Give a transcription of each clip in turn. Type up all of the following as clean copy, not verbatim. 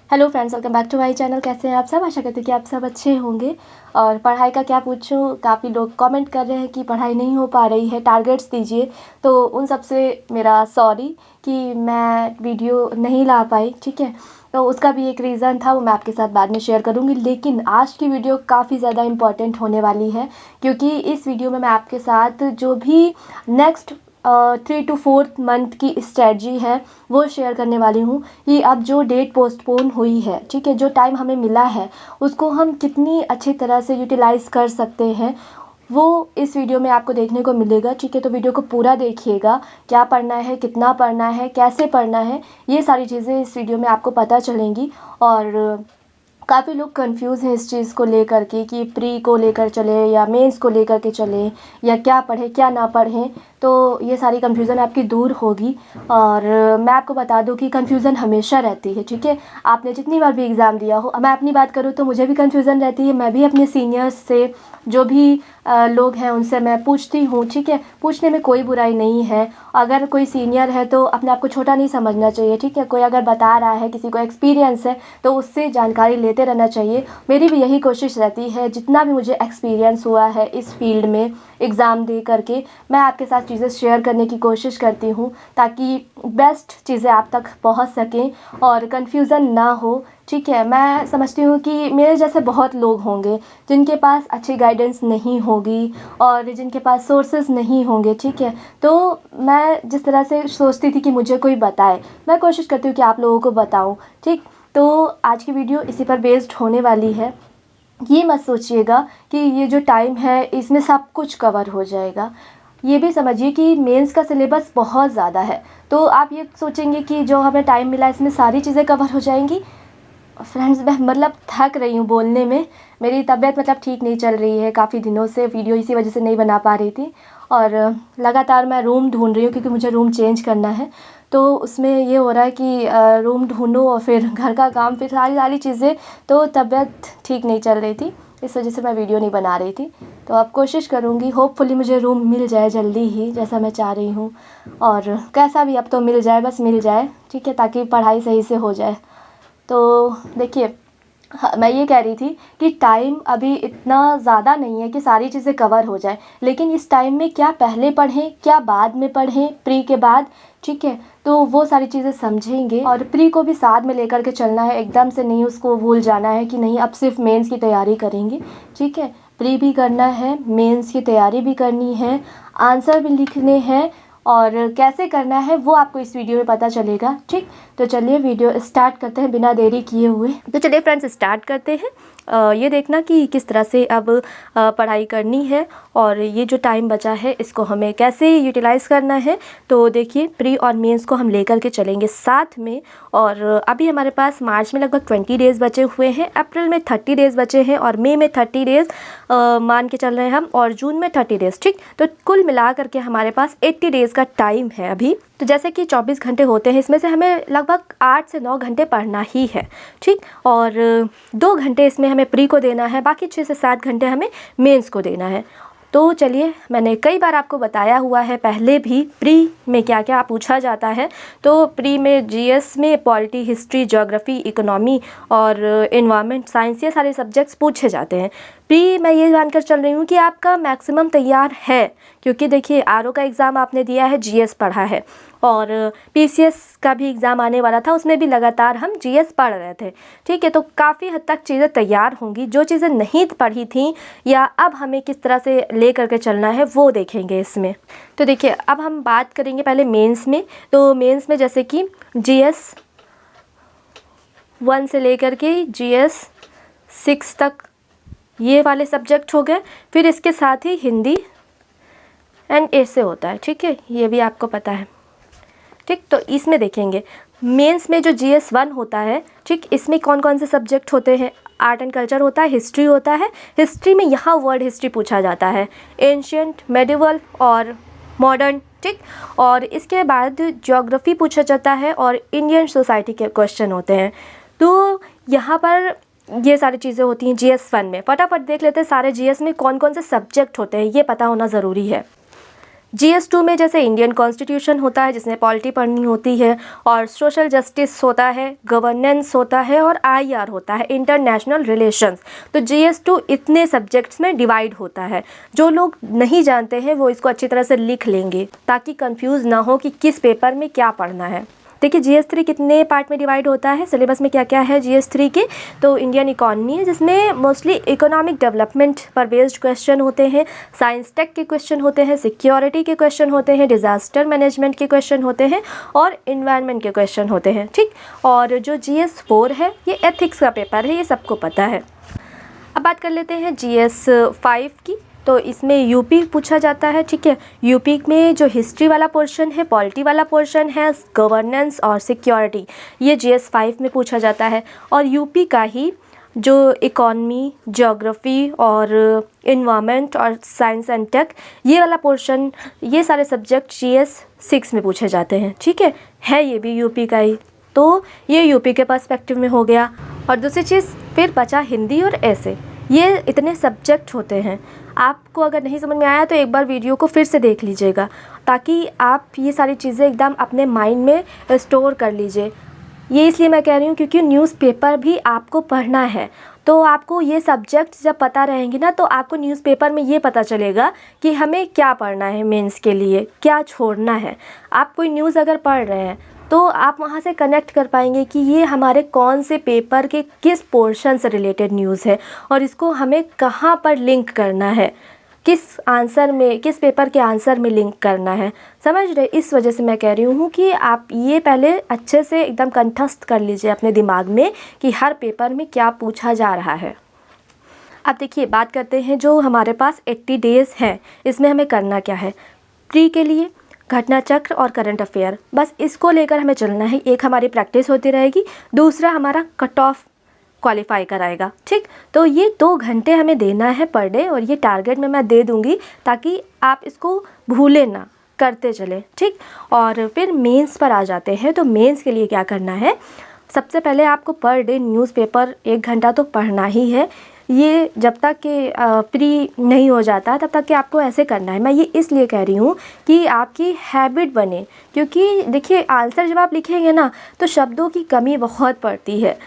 Hello friends, welcome back to my channel. कैसे हैं आप सब? आशा करती हूँ कि आप सब अच्छे होंगे। और पढ़ाई का क्या पूछूं, काफ़ी लोग कमेंट कर रहे हैं कि पढ़ाई नहीं हो पा रही है, टारगेट्स दीजिए। तो उन सब से मेरा सॉरी कि मैं वीडियो नहीं ला पाई, ठीक है। तो उसका भी एक रीज़न था, वो मैं आपके साथ बाद में शेयर करूँगी। लेकिन आज की वीडियो काफ़ी ज़्यादा इम्पॉर्टेंट होने वाली है, क्योंकि इस वीडियो में मैं आपके साथ जो भी नेक्स्ट 3 to 4 मंथ की स्ट्रेटजी है वो शेयर करने वाली हूँ कि अब जो डेट पोस्टपोन हुई है, ठीक है, जो टाइम हमें मिला है उसको हम कितनी अच्छी तरह से यूटिलाइज़ कर सकते हैं, वो इस वीडियो में आपको देखने को मिलेगा, ठीक है। तो वीडियो को पूरा देखिएगा, क्या पढ़ना है, कितना पढ़ना है, कैसे पढ़ना है, ये सारी चीज़ें इस वीडियो में आपको पता चलेंगी। और काफ़ी लोग कंफ्यूज हैं इस चीज़ को लेकर के कि प्री को लेकर चले या मेंस को लेकर के चले, या क्या पढ़ें क्या ना पढ़ें। तो ये सारी कंफ्यूज़न आपकी दूर होगी। और मैं आपको बता दूं कि कंफ्यूज़न हमेशा रहती है, ठीक है। आपने जितनी बार भी एग्ज़ाम दिया हो, मैं अपनी बात करूं तो मुझे भी कंफ्यूज़न रहती है। मैं भी अपने सीनियर्स से, जो भी लोग हैं उनसे मैं पूछती हूँ, ठीक है। पूछने में कोई बुराई नहीं है। अगर कोई सीनियर है तो अपने आप को छोटा नहीं समझना चाहिए, ठीक है। कोई अगर बता रहा है, किसी को एक्सपीरियंस है, तो उससे जानकारी लेते रहना चाहिए। मेरी भी यही कोशिश रहती है, जितना भी मुझे एक्सपीरियंस हुआ है इस फील्ड में एग्ज़ाम दे करके, मैं आपके साथ चीज़ें शेयर करने की कोशिश करती हूँ, ताकि बेस्ट चीज़ें आप तक पहुँच सकें और कन्फ्यूज़न ना हो, ठीक है। मैं समझती हूँ कि मेरे जैसे बहुत लोग होंगे जिनके पास अच्छी गाइडेंस नहीं होगी और जिनके पास सोर्सेज नहीं होंगे, ठीक है। तो मैं जिस तरह से सोचती थी कि मुझे कोई बताए, मैं कोशिश करती हूँ कि आप लोगों को बताऊँ, ठीक। तो आज की वीडियो इसी पर बेस्ड होने वाली है। ये मत सोचिएगा कि ये जो टाइम है इसमें सब कुछ कवर हो जाएगा। ये भी समझिए कि मेंस का सिलेबस बहुत ज़्यादा है। तो आप ये सोचेंगे कि जो हमें टाइम मिला इसमें सारी चीज़ें कवर हो जाएंगी। फ्रेंड्स, मैं मतलब थक रही हूँ बोलने में। मेरी तबीयत मतलब ठीक नहीं चल रही है, काफ़ी दिनों से वीडियो इसी वजह से नहीं बना पा रही थी। और लगातार मैं रूम ढूंढ रही हूँ, क्योंकि मुझे रूम चेंज करना है। तो उसमें ये हो रहा है कि रूम ढूंढो और फिर घर का काम, फिर सारी सारी चीज़ें। तो तबीयत ठीक नहीं चल रही थी, इस वजह से मैं वीडियो नहीं बना रही थी। तो अब कोशिश करूँगी, होपफुली मुझे रूम मिल जाए जल्दी ही, जैसा मैं चाह रही हूँ। और कैसा भी अब तो मिल जाए, बस मिल जाए, ठीक है, ताकि पढ़ाई सही से हो जाए। तो देखिए, हाँ, मैं ये कह रही थी कि टाइम अभी इतना ज़्यादा नहीं है कि सारी चीज़ें कवर हो जाए। लेकिन इस टाइम में क्या पहले पढ़ें, क्या बाद में पढ़ें, प्री के बाद, ठीक है। तो वो सारी चीज़ें समझेंगे। और प्री को भी साथ में लेकर के चलना है, एकदम से नहीं उसको भूल जाना है कि नहीं अब सिर्फ मेंस की तैयारी करेंगे, ठीक है। प्री भी करना है, मेंस की तैयारी भी करनी है, आंसर भी लिखने हैं। और कैसे करना है वो आपको इस वीडियो में पता चलेगा, ठीक। तो चलिए वीडियो स्टार्ट करते हैं बिना देरी किए हुए। तो चलिए फ्रेंड्स, स्टार्ट करते हैं। ये देखना कि किस तरह से अब पढ़ाई करनी है और ये जो टाइम बचा है इसको हमें कैसे यूटिलाइज़ करना है। तो देखिए, प्री और मेंस को हम लेकर के चलेंगे साथ में। और अभी हमारे पास मार्च में लगभग 20 डेज़ बचे हुए हैं, अप्रैल में 30 डेज़ बचे हैं, और मई में 30 डेज़ मान के चल रहे हैं हम, और जून में 30 डेज़, ठीक। तो कुल मिला करके हमारे पास 80 डेज़ का टाइम है अभी। तो जैसे कि 24 घंटे होते हैं, इसमें से हमें लगभग 8 से 9 घंटे पढ़ना ही है, ठीक। और 2 घंटे इसमें हमें प्री को देना है, बाकी 6 से 7 घंटे हमें मेंस को देना है। तो चलिए, मैंने कई बार आपको बताया हुआ है पहले भी प्री में क्या क्या पूछा जाता है। तो प्री में जीएस में पॉलिटी, हिस्ट्री, ज्योग्राफी, इकोनॉमी और एनवायरनमेंट साइंस, ये सारे सब्जेक्ट्स पूछे जाते हैं। प्री मैं ये जानकर चल रही हूँ कि आपका मैक्सिमम तैयार है, क्योंकि देखिए आरओ का एग्ज़ाम आपने दिया है, जीएस पढ़ा है, और पीसीएस का भी एग्ज़ाम आने वाला था, उसमें भी लगातार हम जीएस पढ़ रहे थे, ठीक है। तो काफ़ी हद तक चीज़ें तैयार होंगी। जो चीज़ें नहीं पढ़ी थी या अब हमें किस तरह से ले करके चलना है वो देखेंगे इसमें। तो देखिए, अब हम बात करेंगे पहले मेंस में। तो मेंस में जैसे कि जीएस 1 से लेकर के जीएस 6 तक ये वाले सब्जेक्ट हो गए। फिर इसके साथ ही हिंदी एंड ऐसे होता है, ठीक है, ये भी आपको पता है, ठीक। तो इसमें देखेंगे मेंस में जो जीएस 1 होता है, ठीक, इसमें कौन कौन से सब्जेक्ट होते हैं। आर्ट एंड कल्चर होता है, हिस्ट्री होता है। हिस्ट्री में यहाँ वर्ल्ड हिस्ट्री पूछा जाता है, एंशियंट, मेडिवल और मॉडर्न, ठीक। और इसके बाद ज्योग्राफी पूछा जाता है और इंडियन सोसाइटी के क्वेश्चन होते हैं। तो यहाँ पर ये सारी चीज़ें होती हैं जीएस 1 में। फटाफट देख लेते हैं सारे जीएस में कौन कौन से सब्जेक्ट होते हैं, ये पता होना ज़रूरी है। GS2 में जैसे इंडियन कॉन्स्टिट्यूशन होता है जिसमें पॉलिटी पढ़नी होती है, और सोशल जस्टिस होता है, गवर्नेंस होता है, और IR होता है, इंटरनेशनल रिलेशंस। तो GS2 इतने सब्जेक्ट्स में डिवाइड होता है। जो लोग नहीं जानते हैं वो इसको अच्छी तरह से लिख लेंगे ताकि कंफ्यूज ना हो कि किस पेपर में क्या पढ़ना है। देखिए GS3 कितने पार्ट में डिवाइड होता है, सिलेबस में क्या क्या है GS3 के। तो इंडियन इकॉनमी है जिसमें मोस्टली इकोनॉमिक डेवलपमेंट पर बेस्ड क्वेश्चन होते हैं, साइंस टेक के क्वेश्चन होते हैं, सिक्योरिटी के क्वेश्चन होते हैं, डिज़ास्टर मैनेजमेंट के क्वेश्चन होते हैं, और इन्वायरमेंट के क्वेश्चन होते हैं। ठीक, और जो GS4 है ये एथिक्स का पेपर है, ये सबको पता है। अब बात कर लेते हैं GS5 की। तो इसमें यूपी पूछा जाता है। ठीक है, यूपी में जो हिस्ट्री वाला पोर्शन है, पॉलिटी वाला पोर्शन है, गवर्नेंस और सिक्योरिटी, ये GS5 में पूछा जाता है। और यूपी का ही जो इकॉनमी, ज्योग्राफी और इन्वायरमेंट और साइंस एंड टेक, ये वाला पोर्शन, ये सारे सब्जेक्ट GS6 में पूछे जाते हैं। ठीक है ये भी यूपी का ही। तो ये यूपी के पर्सपेक्टिव में हो गया। और दूसरी चीज़ फिर बचा हिंदी और ऐसे, ये इतने सब्जेक्ट होते हैं। आपको अगर नहीं समझ में आया तो एक बार वीडियो को फिर से देख लीजिएगा ताकि आप ये सारी चीज़ें एकदम अपने माइंड में स्टोर कर लीजिए। ये इसलिए मैं कह रही हूँ क्योंकि न्यूज़पेपर भी आपको पढ़ना है। तो आपको ये सब्जेक्ट जब पता रहेंगे ना तो आपको न्यूज़पेपर में ये पता चलेगा कि हमें क्या पढ़ना है, मेंस के लिए क्या छोड़ना है। आप कोई न्यूज़ अगर पढ़ रहे हैं तो आप वहाँ से कनेक्ट कर पाएंगे कि ये हमारे कौन से पेपर के किस पोर्शन से रिलेटेड न्यूज़ है और इसको हमें कहाँ पर लिंक करना है, किस आंसर में, किस पेपर के आंसर में लिंक करना है। समझ रहे? इस वजह से मैं कह रही हूँ कि आप ये पहले अच्छे से एकदम कंठस्थ कर लीजिए अपने दिमाग में कि हर पेपर में क्या पूछा जा रहा है। अब देखिए बात करते हैं जो हमारे पास 80 डेज़ है, इसमें हमें करना क्या है। प्री के लिए घटना चक्र और करंट अफेयर, बस इसको लेकर हमें चलना है। एक हमारी प्रैक्टिस होती रहेगी, दूसरा हमारा कट ऑफ क्वालिफाई कराएगा। ठीक, तो ये 2 घंटे हमें देना है पर डे, और ये टारगेट में मैं दे दूँगी ताकि आप इसको भूले ना, करते चले। ठीक, और फिर मेंस पर आ जाते हैं। तो मेंस के लिए क्या करना है, सबसे पहले आपको पर डे न्यूज़पेपर 1 घंटा तो पढ़ना ही है। ये जब तक कि प्री नहीं हो जाता तब तक कि आपको ऐसे करना है। मैं ये इसलिए कह रही हूँ कि आपकी हैबिट बने, क्योंकि देखिए आंसर जब आप लिखेंगे ना तो शब्दों की कमी बहुत पड़ती है।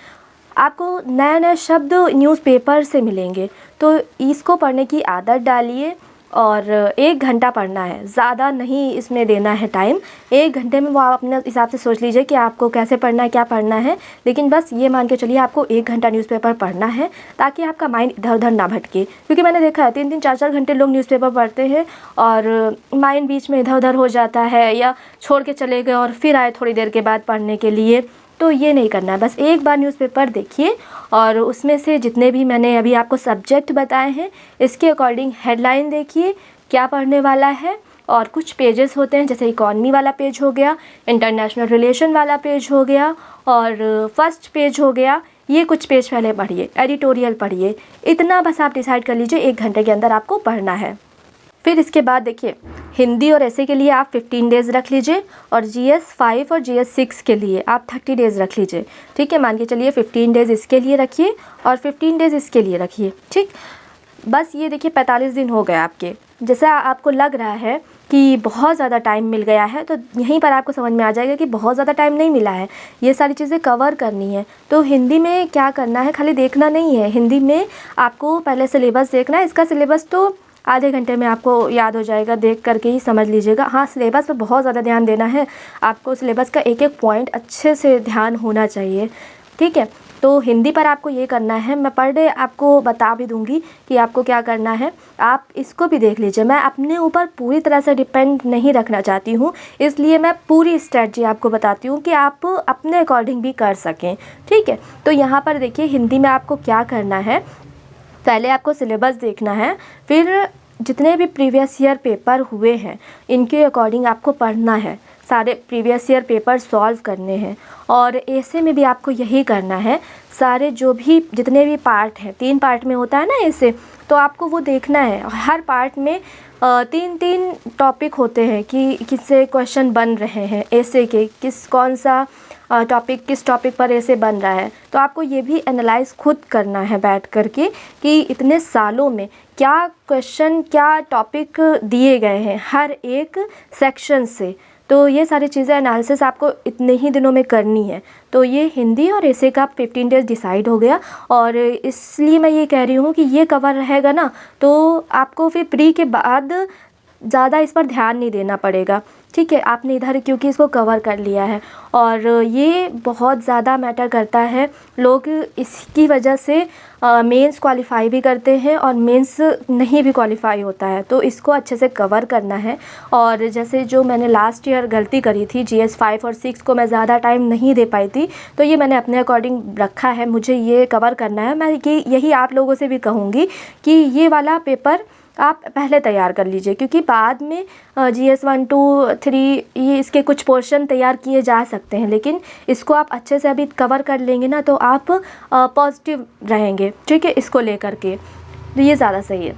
आपको नए नए शब्द न्यूज़पेपर से मिलेंगे, तो इसको पढ़ने की आदत डालिए। और 1 घंटा पढ़ना है, ज़्यादा नहीं इसमें देना है टाइम। 1 घंटे में वो आप अपने हिसाब से सोच लीजिए कि आपको कैसे पढ़ना है, क्या पढ़ना है, लेकिन बस ये मान के चलिए आपको 1 घंटा न्यूज़पेपर पढ़ना है ताकि आपका माइंड इधर उधर ना भटके। क्योंकि मैंने देखा है 3-3 4-4 घंटे लोग न्यूज़पेपर पढ़ते हैं और माइंड बीच में इधर उधर हो जाता है, या छोड़ के चले गए और फिर आए थोड़ी देर के बाद पढ़ने के लिए। तो ये नहीं करना है। बस एक बार न्यूज़पेपर देखिए और उसमें से जितने भी मैंने अभी आपको सब्जेक्ट बताए हैं इसके अकॉर्डिंग हेडलाइन देखिए क्या पढ़ने वाला है। और कुछ पेजेस होते हैं, जैसे इकॉनमी वाला पेज हो गया, इंटरनेशनल रिलेशन वाला पेज हो गया और फर्स्ट पेज हो गया। ये कुछ पेज पहले पढ़िए, एडिटोरियल पढ़िए। इतना बस आप डिसाइड कर लीजिए 1 घंटे के अंदर आपको पढ़ना है। फिर इसके बाद देखिए हिंदी और ऐसे के लिए आप 15 डेज़ रख लीजिए और GS5 और GS6 के लिए आप 30 डेज़ रख लीजिए। ठीक है, मान के चलिए 15 डेज़ इसके लिए रखिए और 15 डेज़ इसके लिए रखिए। ठीक, बस ये देखिए 45 दिन हो गए आपके। जैसा आपको लग रहा है कि बहुत ज़्यादा टाइम मिल गया है, तो यहीं पर आपको समझ में आ जाएगा कि बहुत ज़्यादा टाइम नहीं मिला है, ये सारी चीज़ें कवर करनी है। तो हिंदी में क्या करना है, खाली देखना नहीं है, हिंदी में आपको पहले सिलेबस देखना है। इसका सिलेबस तो आधे घंटे में आपको याद हो जाएगा, देख करके ही समझ लीजिएगा। हाँ, सिलेबस पर बहुत ज़्यादा ध्यान देना है आपको, सिलेबस का एक एक पॉइंट अच्छे से ध्यान होना चाहिए। ठीक है, तो हिंदी पर आपको ये करना है। मैं पर डे आपको बता भी दूंगी कि आपको क्या करना है, आप इसको भी देख लीजिए। मैं अपने ऊपर पूरी तरह से डिपेंड नहीं रखना चाहती हूँ, इसलिए मैं पूरी स्ट्रेटजी आपको बताती हूँ कि आप अपने अकॉर्डिंग भी कर सकें। ठीक है, तो यहाँ पर देखिए हिंदी में आपको क्या करना है, पहले आपको सिलेबस देखना है, फिर जितने भी प्रीवियस ईयर पेपर हुए हैं इनके अकॉर्डिंग आपको पढ़ना है, सारे प्रीवियस ईयर पेपर सॉल्व करने हैं। और ऐसे में भी आपको यही करना है, सारे जो भी जितने भी पार्ट हैं, 3 पार्ट में होता है ना ऐसे, तो आपको वो देखना है। हर पार्ट में 3-3 टॉपिक होते हैं कि किससे क्वेश्चन बन रहे हैं ऐसे के, कौन सा टॉपिक किस टॉपिक पर ऐसे बन रहा है। तो आपको ये भी एनालाइज खुद करना है बैठ करके कि इतने सालों में क्या क्वेश्चन, क्या टॉपिक दिए गए हैं हर एक सेक्शन से। तो ये सारी चीज़ें एनालिसिस आपको इतने ही दिनों में करनी है। तो ये हिंदी और ऐसे का 15 डेज़ डिसाइड हो गया, और इसलिए मैं ये कह रही हूँ कि ये कवर रहेगा ना, तो आपको फिर प्री के बाद ज़्यादा इस पर ध्यान नहीं देना पड़ेगा। ठीक है, आपने इधर क्योंकि इसको कवर कर लिया है, और ये बहुत ज़्यादा मैटर करता है। लोग इसकी वजह से मेंस क्वालिफाई भी करते हैं और मेंस नहीं भी क्वालिफाई होता है। तो इसको अच्छे से कवर करना है। और जैसे जो मैंने लास्ट ईयर गलती करी थी, GS 5 और 6 को मैं ज़्यादा टाइम नहीं दे पाई थी, तो ये मैंने अपने अकॉर्डिंग रखा है, मुझे ये कवर करना है। मैं यही आप लोगों से भी कहूँगी कि ये वाला पेपर आप पहले तैयार कर लीजिए, क्योंकि बाद में GS 1 2 3 ये इसके कुछ पोर्शन तैयार किए जा सकते हैं, लेकिन इसको आप अच्छे से अभी कवर कर लेंगे ना, तो आप पॉजिटिव रहेंगे। ठीक है, इसको लेकर के तो ये ज़्यादा सही है।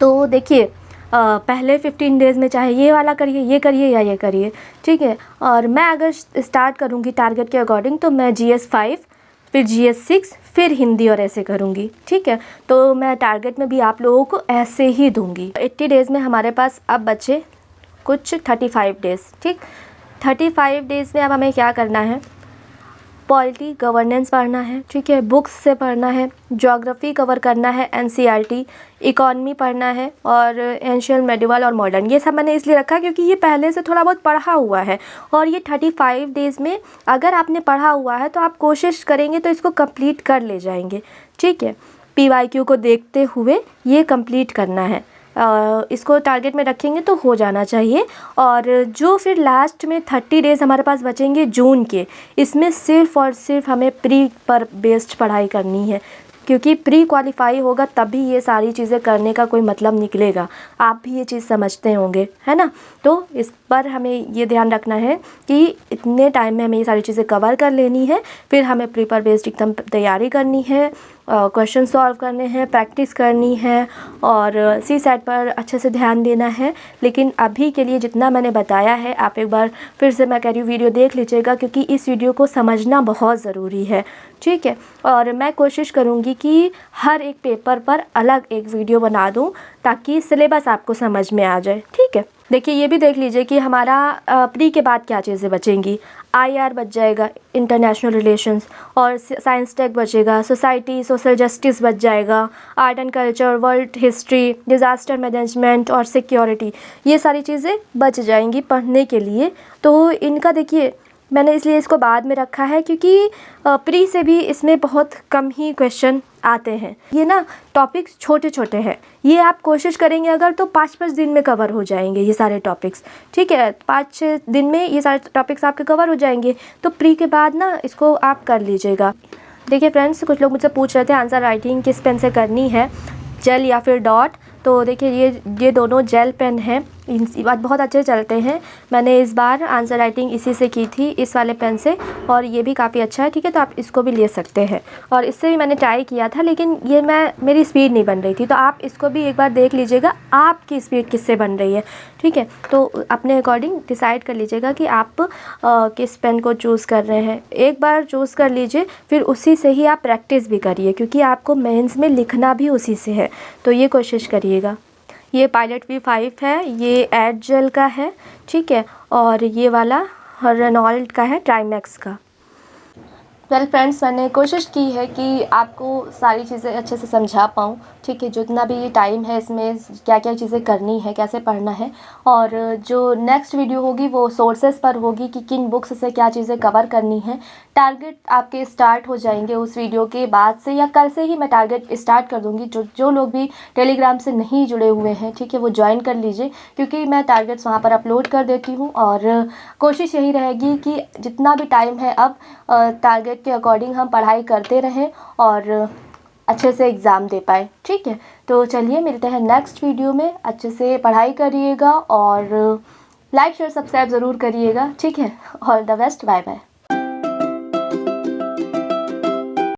तो देखिए, पहले 15 डेज़ में चाहे ये वाला करिए, ये करिए या ये करिए। ठीक है, और मैं अगर स्टार्ट करूँगी टारगेट के अकॉर्डिंग, तो मैं GS 5 फिर GS 6 फिर हिंदी और ऐसे करूँगी। ठीक है, तो मैं टारगेट में भी आप लोगों को ऐसे ही दूँगी। 80 डेज़ में हमारे पास अब बचे कुछ 35 डेज़। ठीक, 35 डेज़ में अब हमें क्या करना है, पॉलिटी गवर्नेंस पढ़ना है। ठीक है, बुक्स से पढ़ना है, ज्योग्राफी कवर करना है, NCERT, इकॉनमी पढ़ना है, और एंशियल, मेडिवल और मॉडर्न। ये सब मैंने इसलिए रखा क्योंकि ये पहले से थोड़ा बहुत पढ़ा हुआ है, और ये 35 डेज़ में अगर आपने पढ़ा हुआ है तो आप कोशिश करेंगे तो इसको कंप्लीट कर ले जाएंगे। ठीक है, PYQ को देखते हुए ये कंप्लीट करना है। इसको टारगेट में रखेंगे तो हो जाना चाहिए। और जो फिर लास्ट में 30 डेज़ हमारे पास बचेंगे जून के, इसमें सिर्फ़ और सिर्फ हमें प्री पर बेस्ड पढ़ाई करनी है, क्योंकि प्री क्वालिफाई होगा तभी ये सारी चीज़ें करने का कोई मतलब निकलेगा। आप भी ये चीज़ समझते होंगे, है ना। तो इस पर हमें ये ध्यान रखना है कि इतने टाइम में हमें ये सारी चीज़ें कवर कर लेनी है, फिर हमें प्री पर बेस्ड एकदम तैयारी करनी है, क्वेश्चन सॉल्व करने हैं, प्रैक्टिस करनी है, और CSAT पर अच्छे से ध्यान देना है। लेकिन अभी के लिए जितना मैंने बताया है, आप एक बार फिर से मैं कह रही हूँ वीडियो देख लीजिएगा, क्योंकि इस वीडियो को समझना बहुत ज़रूरी है। ठीक है, और मैं कोशिश करूँगी कि हर एक पेपर पर अलग एक वीडियो बना दूँ, ताकि सिलेबस आपको समझ में आ जाए। ठीक है, देखिए ये भी देख लीजिए कि हमारा प्री के बाद क्या चीज़ें बचेंगी। IR बच जाएगा, इंटरनेशनल रिलेशंस, और साइंस टेक बचेगा, सोसाइटी सोशल जस्टिस बच जाएगा, art and culture, world history, disaster management और सिक्योरिटी। ये सारी चीज़ें बच जाएंगी पढ़ने के लिए। तो इनका देखिए, मैंने इसलिए इसको बाद में रखा है क्योंकि प्री से भी इसमें बहुत कम ही क्वेश्चन आते हैं। ये ना टॉपिक्स छोटे छोटे हैं, ये आप कोशिश करेंगे अगर तो 5-5 दिन में कवर हो जाएंगे ये सारे टॉपिक्स। ठीक है, 5-6 दिन में ये सारे टॉपिक्स आपके कवर हो जाएंगे। तो प्री के बाद ना इसको आप कर लीजिएगा। देखिए फ्रेंड्स, कुछ लोग मुझसे पूछ रहे थे आंसर राइटिंग किस पेन से करनी है, जेल या फिर डॉट। तो देखिए ये दोनों जेल पेन हैं, इनकी बात बहुत अच्छे चलते हैं। मैंने इस बार आंसर राइटिंग इसी से की थी, इस वाले पेन से, और ये भी काफ़ी अच्छा है। ठीक है, तो आप इसको भी ले सकते हैं। और इससे भी मैंने ट्राई किया था, लेकिन ये मेरी स्पीड नहीं बन रही थी। तो आप इसको भी एक बार देख लीजिएगा आपकी स्पीड किससे बन रही है। ठीक है, तो अपने अकॉर्डिंग डिसाइड कर लीजिएगा कि आप किस पेन को चूज़ कर रहे हैं। एक बार चूज़ कर लीजिए, फिर उसी से ही आप प्रैक्टिस भी करिए, क्योंकि आपको मेंस में लिखना भी उसी से है। तो ये कोशिश करिएगा। ये पायलट V5 है, ये एड जेल का है। ठीक है, और ये वाला रेनॉल्ड का है, ट्राइमैक्स का। वेल फ्रेंड्स, मैंने कोशिश की है कि आपको सारी चीज़ें अच्छे से समझा पाऊँ। ठीक है, जितना भी ये टाइम है इसमें क्या क्या चीज़ें करनी है, कैसे पढ़ना है। और जो नेक्स्ट वीडियो होगी वो सोर्सेस पर होगी कि किन बुक्स से क्या चीज़ें कवर करनी है। टारगेट आपके स्टार्ट हो जाएंगे उस वीडियो के बाद से, या कल से ही मैं टारगेट स्टार्ट कर दूँगी। जो लोग भी टेलीग्राम से नहीं जुड़े हुए हैं, ठीक है, वो ज्वाइन कर लीजिए, क्योंकि मैं टारगेट्स वहाँ पर अपलोड कर देती हूँ। और कोशिश यही रहेगी कि जितना भी टाइम है अब टारगेट के अकॉर्डिंग हम पढ़ाई करते रहें और अच्छे से एग्ज़ाम दे पाए। ठीक है, तो चलिए मिलते हैं नेक्स्ट वीडियो में। अच्छे से पढ़ाई करिएगा और लाइक शेयर सब्सक्राइब ज़रूर करिएगा। ठीक है, all the best, bye bye.